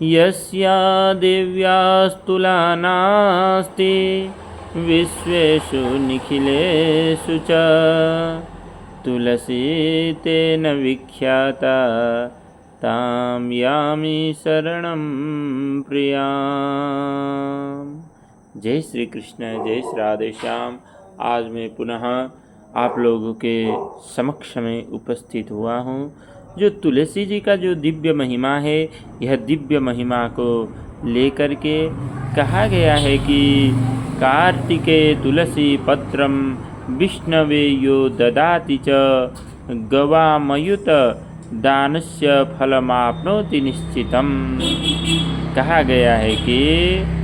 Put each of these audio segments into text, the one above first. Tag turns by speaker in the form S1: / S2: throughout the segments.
S1: यस्या दिव्यास्तुला नास्ति विश्वेषु निखिलेषु च तुलसी तेन विख्याता तां यामि शरणं प्रियाम्। जय श्री कृष्ण, जय श्री राधे श्याम। आज मैं पुनः आप लोगों के समक्ष में उपस्थित हुआ हूँ। जो तुलसी जी का जो दिव्य महिमा है, यह दिव्य महिमा को लेकर के कहा गया है कि कार्तिके तुलसी पत्रम विष्णवे यो ददाति च गवामयुत दानस्य फलमाप्नोति निश्चितम। कहा गया है कि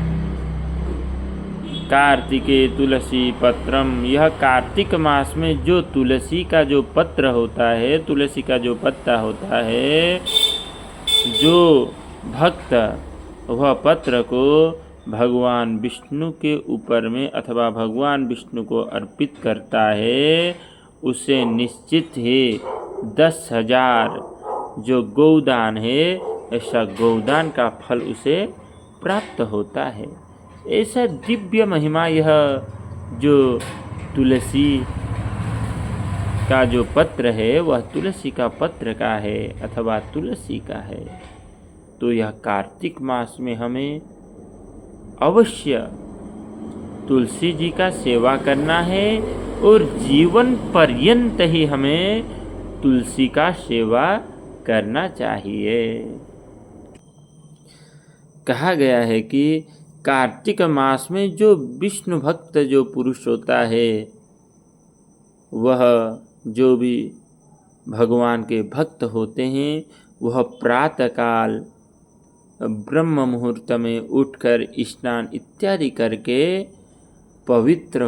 S1: कार्तिके तुलसी पत्रम, यह कार्तिक मास में जो तुलसी का जो पत्र होता है, तुलसी का जो पत्ता होता है, जो भक्त वह पत्र को भगवान विष्णु के ऊपर में अथवा भगवान विष्णु को अर्पित करता है, उसे निश्चित ही 10,000 जो गौदान है, ऐसा गौदान का फल उसे प्राप्त होता है। ऐसा दिव्य महिमा यह जो तुलसी का जो पत्र है, वह तुलसी का पत्र का है अथवा तुलसी का है। तो यह कार्तिक मास में हमें अवश्य तुलसी जी का सेवा करना है और जीवन पर्यंत ही हमें तुलसी का सेवा करना चाहिए। कहा गया है कि कार्तिक मास में जो विष्णु भक्त जो पुरुष होता है, वह जो भी भगवान के भक्त होते हैं, वह प्रातःकाल ब्रह्म मुहूर्त में उठकर स्नान इत्यादि करके पवित्र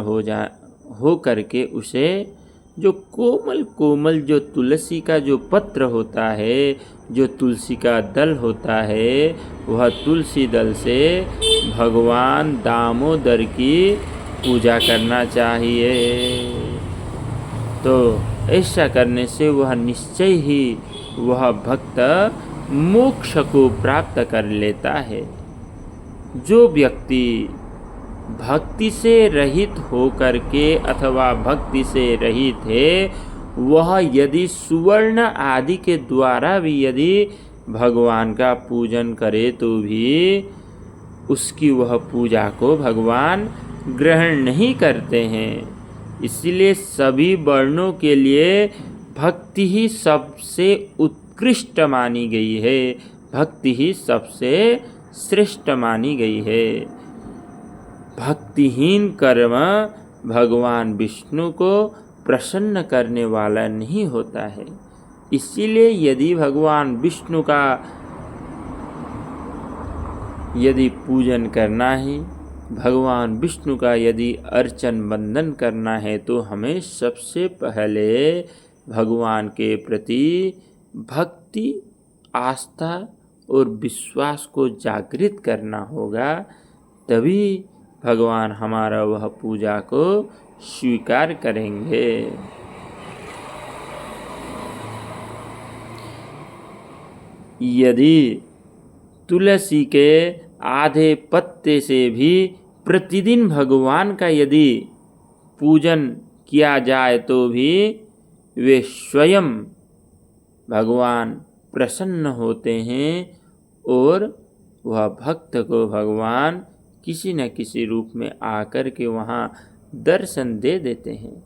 S1: हो करके उसे जो कोमल कोमल जो तुलसी का जो पत्र होता है, जो तुलसी का दल होता है, वह तुलसी दल से भगवान दामोदर की पूजा करना चाहिए। तो ऐसा करने से वह निश्चय ही वह भक्त मोक्ष को प्राप्त कर लेता है। जो व्यक्ति भक्ति से रहित हो करके अथवा भक्ति से रहित है, वह यदि सुवर्ण आदि के द्वारा भी यदि भगवान का पूजन करे तो भी उसकी वह पूजा को भगवान ग्रहण नहीं करते हैं। इसलिए सभी वर्णों के लिए भक्ति ही सबसे उत्कृष्ट मानी गई है, भक्ति ही सबसे श्रेष्ठ मानी गई है। भक्तिहीन कर्म भगवान विष्णु को प्रसन्न करने वाला नहीं होता है। इसीलिए यदि भगवान विष्णु का यदि पूजन करना है, भगवान विष्णु का यदि अर्चन वंदन करना है, तो हमें सबसे पहले भगवान के प्रति भक्ति, आस्था और विश्वास को जागृत करना होगा। तभी भगवान हमारा वह पूजा को स्वीकार करेंगे। यदि तुलसी के आधे पत्ते से भी प्रतिदिन भगवान का यदि पूजन किया जाए तो भी वे स्वयं भगवान प्रसन्न होते हैं और वह भक्त को भगवान किसी न किसी रूप में आकर के वहाँ दर्शन दे देते हैं।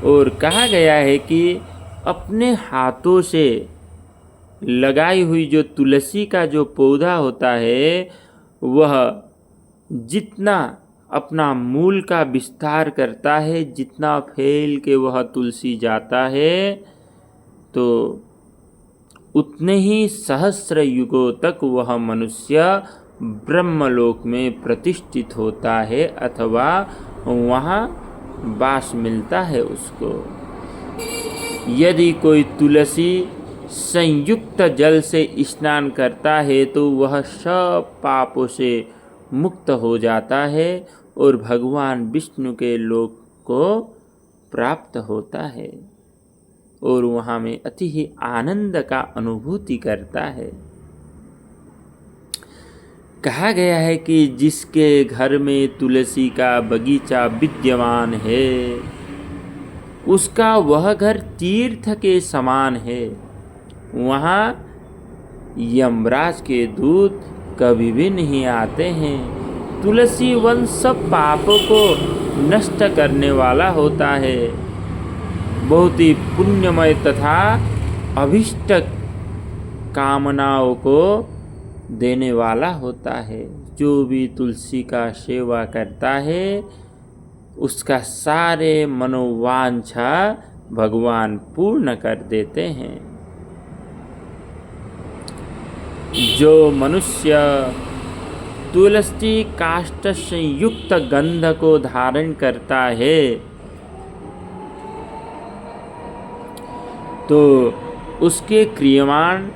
S1: और कहा गया है कि अपने हाथों से लगाई हुई जो तुलसी का जो पौधा होता है, वह जितना अपना मूल का विस्तार करता है, जितना फैल के वह तुलसी जाता है, तो उतने ही सहस्र युगों तक वह मनुष्य ब्रह्मलोक में प्रतिष्ठित होता है अथवा वहाँ वास मिलता है उसको। यदि कोई तुलसी संयुक्त जल से स्नान करता है तो वह सब पापों से मुक्त हो जाता है और भगवान विष्णु के लोक को प्राप्त होता है। और वहाँ में अति ही आनंद का अनुभूति करता है। कहा गया है कि जिसके घर में तुलसी का बगीचा विद्यमान है उसका वह घर तीर्थ के समान है। वहाँ यमराज के दूत कभी भी नहीं आते हैं। तुलसी वन सब पापों को नष्ट करने वाला होता है। बहुत ही पुण्यमय तथा अभिष्ट कामनाओं को देने वाला होता है। जो भी तुलसी का सेवा करता है उसका सारे मनोवांछा भगवान पूर्ण कर देते हैं। जो मनुष्य तुलसी काष्ठ संयुक्त गंध को धारण करता है तो उसके क्रियमाण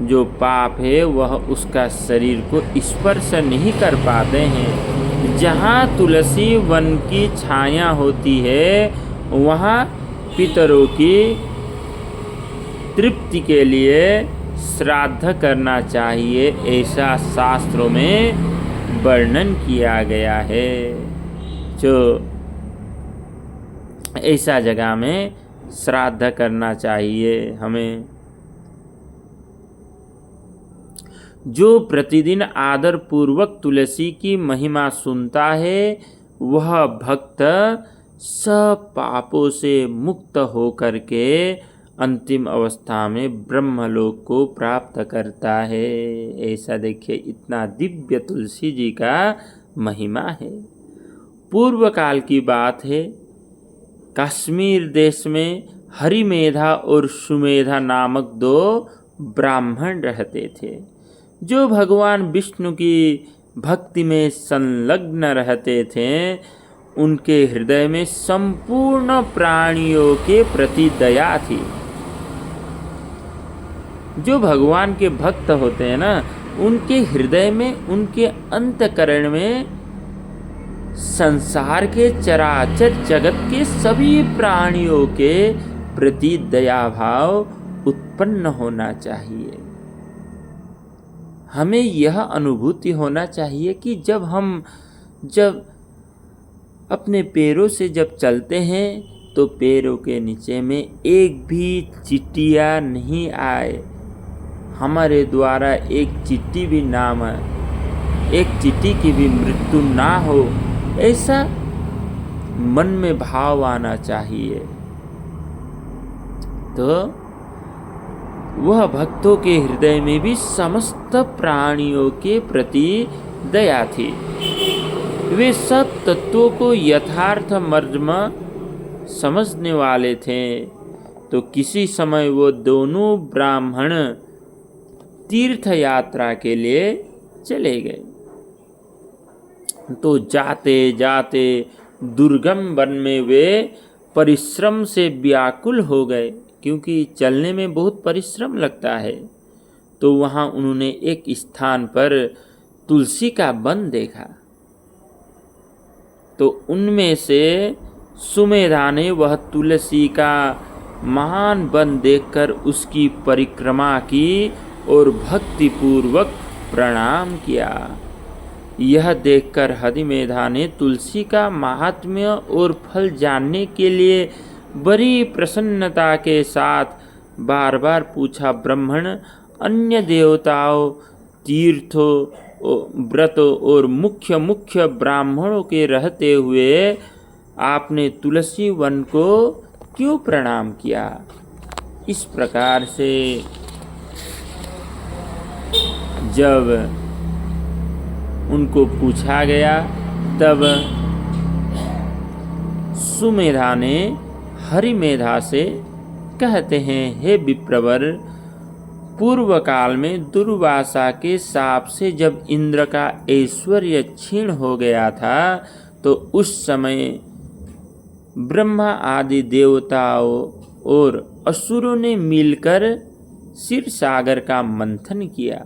S1: जो पाप है वह उसका शरीर को स्पर्श नहीं कर पाते हैं। जहाँ तुलसी वन की छाया होती है वहाँ पितरों की तृप्ति के लिए श्राद्ध करना चाहिए, ऐसा शास्त्रों में वर्णन किया गया है। जो ऐसा जगह में श्राद्ध करना चाहिए हमें। जो प्रतिदिन आदर पूर्वक तुलसी की महिमा सुनता है वह भक्त सब पापों से मुक्त होकर के अंतिम अवस्था में ब्रह्मलोक को प्राप्त करता है। ऐसा देखिए इतना दिव्य तुलसी जी का महिमा है। पूर्व काल की बात है, कश्मीर देश में हरिमेधा और सुमेधा नामक दो ब्राह्मण रहते थे जो भगवान विष्णु की भक्ति में संलग्न रहते थे। उनके हृदय में संपूर्ण प्राणियों के प्रति दया थी। जो भगवान के भक्त होते हैं ना, उनके हृदय में, उनके अंतकरण में संसार के चराचर जगत के सभी प्राणियों के प्रति दया भाव उत्पन्न होना चाहिए। हमें यह अनुभूति होना चाहिए कि जब अपने पैरों से जब चलते हैं तो पैरों के नीचे में एक भी चिट्टिया नहीं आए, हमारे द्वारा एक चिट्टी भी ना मरे, एक चिट्टी की भी मृत्यु ना हो, ऐसा मन में भाव आना चाहिए। तो वह भक्तों के हृदय में भी समस्त प्राणियों के प्रति दया थी। वे सब तत्वों को यथार्थ मर्म समझने वाले थे। तो किसी समय वो दोनों ब्राह्मण तीर्थ यात्रा के लिए चले गए। तो जाते जाते दुर्गम वन में वे परिश्रम से व्याकुल हो गए, क्योंकि चलने में बहुत परिश्रम लगता है। तो वहाँ उन्होंने एक स्थान पर तुलसी का वन देखा। तो उनमें से सुमेधा ने वह तुलसी का महान वन देखकर उसकी परिक्रमा की और भक्ति पूर्वक प्रणाम किया। यह देखकर हरिमेधा ने तुलसी का महात्म्य और फल जानने के लिए बड़ी प्रसन्नता के साथ बार बार पूछा, ब्राह्मण, अन्य देवताओं, तीर्थों, व्रतों और मुख्य ब्राह्मणों के रहते हुए आपने तुलसी वन को क्यों प्रणाम किया? इस प्रकार से जब उनको पूछा गया तब सुमेधा ने हरिमेधा से कहते हैं, हे विप्रवर, पूर्व काल में दुर्वासा के शाप से जब इंद्र का ऐश्वर्य क्षीण हो गया था तो उस समय ब्रह्मा आदि देवताओं और असुरों ने मिलकर क्षीर सागर का मंथन किया।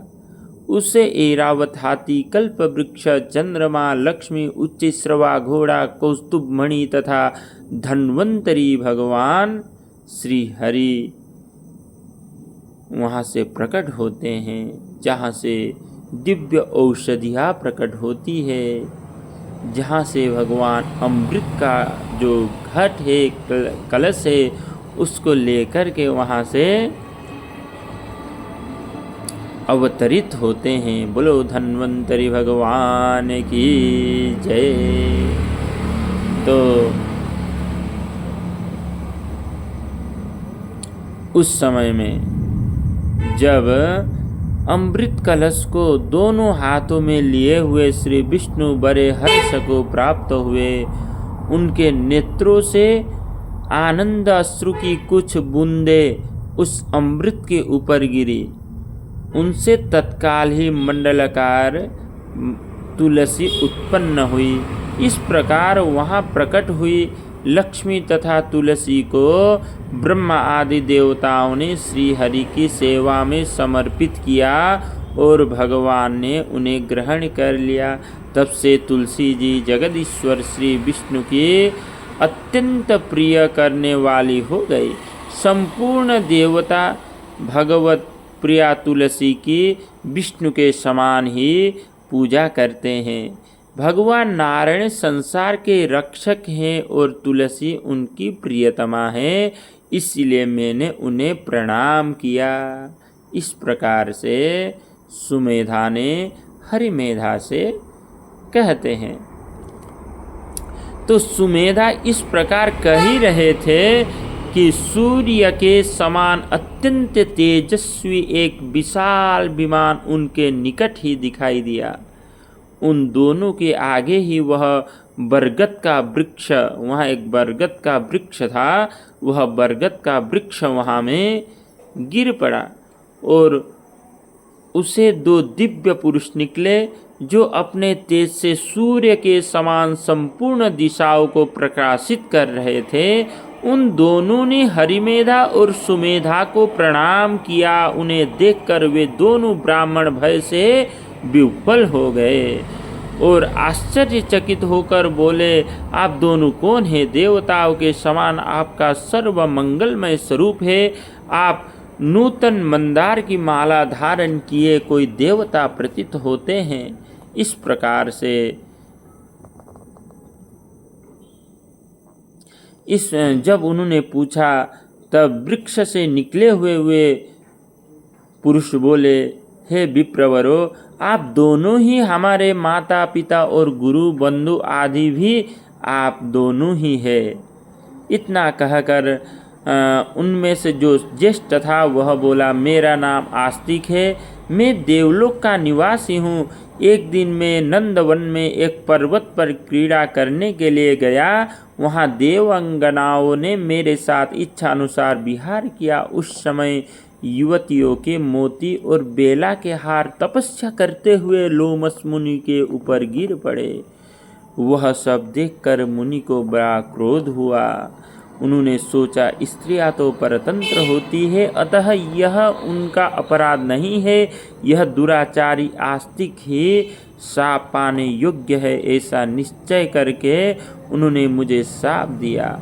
S1: उसे ऐरावत हाथी, कल्प वृक्ष, चंद्रमा, लक्ष्मी, उच्चश्रवा घोड़ा, कौस्तुभ मणि तथा धन्वंतरी भगवान श्री हरि वहाँ से प्रकट होते हैं, जहाँ से दिव्य औषधियाँ प्रकट होती है, जहाँ से भगवान अमृत का जो घट है, कलश है, उसको लेकर के वहाँ से अवतरित होते हैं। बोलो धन्वंतरी भगवान की जय। तो उस समय में जब अमृत कलश को दोनों हाथों में लिए हुए श्री विष्णु बड़े हर्ष को प्राप्त हुए, उनके नेत्रों से आनंद अश्रु की कुछ बूंदें उस अमृत के ऊपर गिरी। उनसे तत्काल ही मंडलाकार तुलसी उत्पन्न हुई। इस प्रकार वहाँ प्रकट हुई लक्ष्मी तथा तुलसी को ब्रह्मा आदि देवताओं ने श्री हरि की सेवा में समर्पित किया और भगवान ने उन्हें ग्रहण कर लिया। तब से तुलसी जी जगदीश्वर श्री विष्णु की अत्यंत प्रिय करने वाली हो गई। संपूर्ण देवता भगवत प्रिया तुलसी की विष्णु के समान ही पूजा करते हैं। भगवान नारायण संसार के रक्षक हैं और तुलसी उनकी प्रियतमा है, इसलिए मैंने उन्हें प्रणाम किया। इस प्रकार से सुमेधा ने हरिमेधा से कहते हैं। तो सुमेधा इस प्रकार कह ही रहे थे कि सूर्य के समान अत्यंत तेजस्वी एक विशाल विमान उनके निकट ही दिखाई दिया। उन दोनों के आगे ही वह बरगद का वृक्ष, वहाँ एक बरगद का वृक्ष था, वह बरगद का वृक्ष वहाँ में गिर पड़ा और उसे दो दिव्य पुरुष निकले जो अपने तेज से सूर्य के समान संपूर्ण दिशाओं को प्रकाशित कर रहे थे। उन दोनों ने हरिमेधा और सुमेधा को प्रणाम किया। उन्हें देखकर वे दोनों ब्राह्मण भय से विह्वल हो गए और आश्चर्यचकित होकर बोले, आप दोनों कौन हैं? देवताओं के समान आपका सर्व मंगलमय स्वरूप है। आप नूतन मंदार की माला धारण किए कोई देवता प्रतीत होते हैं। इस प्रकार से जब उन्होंने पूछा तब वृक्ष से निकले हुए पुरुष बोले, हे विप्रवरो, आप दोनों ही हमारे माता पिता और गुरु बंधु आदि भी आप दोनों ही है। इतना कहकर उनमें से जो ज्येष्ठ था वह बोला, मेरा नाम आस्तिक है, मैं देवलोक का निवासी हूँ। एक दिन मैं नंदवन में एक पर्वत पर क्रीड़ा करने के लिए गया। वहाँ देवांगनाओं ने मेरे साथ इच्छा अनुसार विहार किया। उस समय युवतियों के मोती और बेला के हार तपस्या करते हुए लोमस मुनि के ऊपर गिर पड़े। वह सब देखकर मुनि को बड़ा क्रोध हुआ। उन्होंने सोचा, स्त्रियां तो परतंत्र होती है, अतः यह उनका अपराध नहीं है। यह दुराचारी आस्तिक ही शाप पाने योग्य है। ऐसा निश्चय करके उन्होंने मुझे शाप दिया।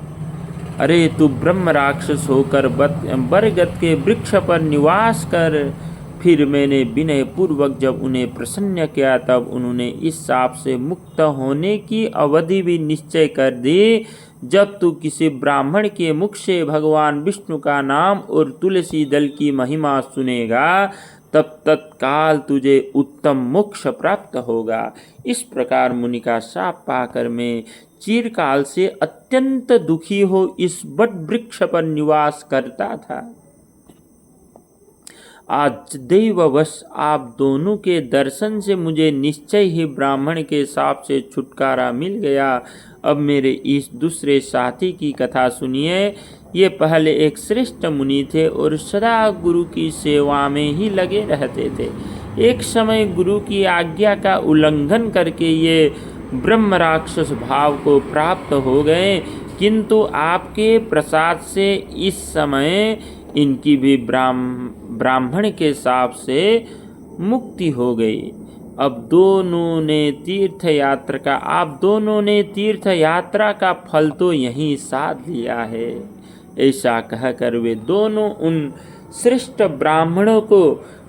S1: अरे तू ब्रह्म राक्षस होकर बरगद के वृक्ष पर निवास कर। फिर मैंने विनय पूर्वक जब उन्हें प्रसन्न किया तब उन्होंने इस शाप से मुक्त होने की अवधि भी निश्चय कर दी। जब तू किसी ब्राह्मण के मुख से भगवान विष्णु का नाम और तुलसी दल की महिमा सुनेगा तब तत्काल तुझे उत्तम मोक्ष प्राप्त होगा। इस प्रकार मुनि का शाप पाकर मैं चिरकाल से अत्यंत दुखी हो इस बट वृक्ष पर निवास करता था। आज दैववश आप दोनों के दर्शन से मुझे निश्चय ही ब्राह्मण के शाप से छुटकारा मिल गया। अब मेरे इस दूसरे साथी की कथा सुनिए। ये पहले एक श्रेष्ठ मुनि थे और सदा गुरु की सेवा में ही लगे रहते थे। एक समय गुरु की आज्ञा का उल्लंघन करके ये ब्रह्म राक्षस भाव को प्राप्त हो गए, किंतु आपके प्रसाद से इस समय इनकी भी ब्राह्मण के शाप से मुक्ति हो गई। अब दोनों ने आप दोनों ने तीर्थ यात्रा का फल तो यहीं साध लिया है। ऐसा कहकर वे दोनों उन श्रेष्ठ ब्राह्मणों को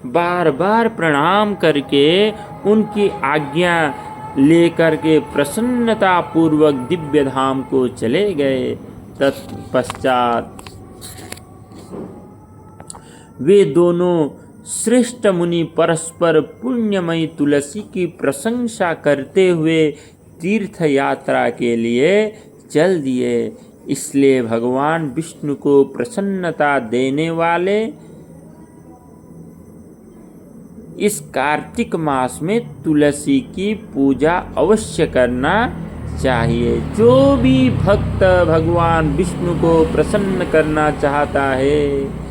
S1: बार बार प्रणाम करके उनकी आज्ञा लेकर के प्रसन्नता पूर्वक दिव्य धाम को चले गए। तत्पश्चात वे दोनों श्रेष्ठ मुनि परस्पर पुण्यमयी तुलसी की प्रशंसा करते हुए तीर्थ यात्रा के लिए चल दिए। इसलिए भगवान विष्णु को प्रसन्नता देने वाले इस कार्तिक मास में तुलसी की पूजा अवश्य करना चाहिए। जो भी भक्त भगवान विष्णु को प्रसन्न करना चाहता है,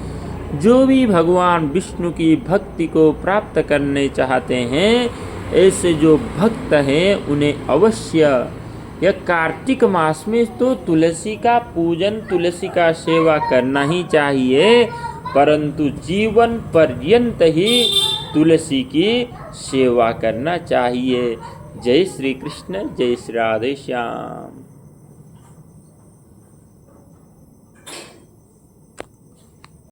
S1: जो भी भगवान विष्णु की भक्ति को प्राप्त करने चाहते हैं, ऐसे जो भक्त हैं उन्हें अवश्य यह कार्तिक मास में तो तुलसी का पूजन, तुलसी का सेवा करना ही चाहिए, परंतु जीवन पर्यंत ही तुलसी की सेवा करना चाहिए। जय श्री कृष्ण, जय श्री राधे श्याम।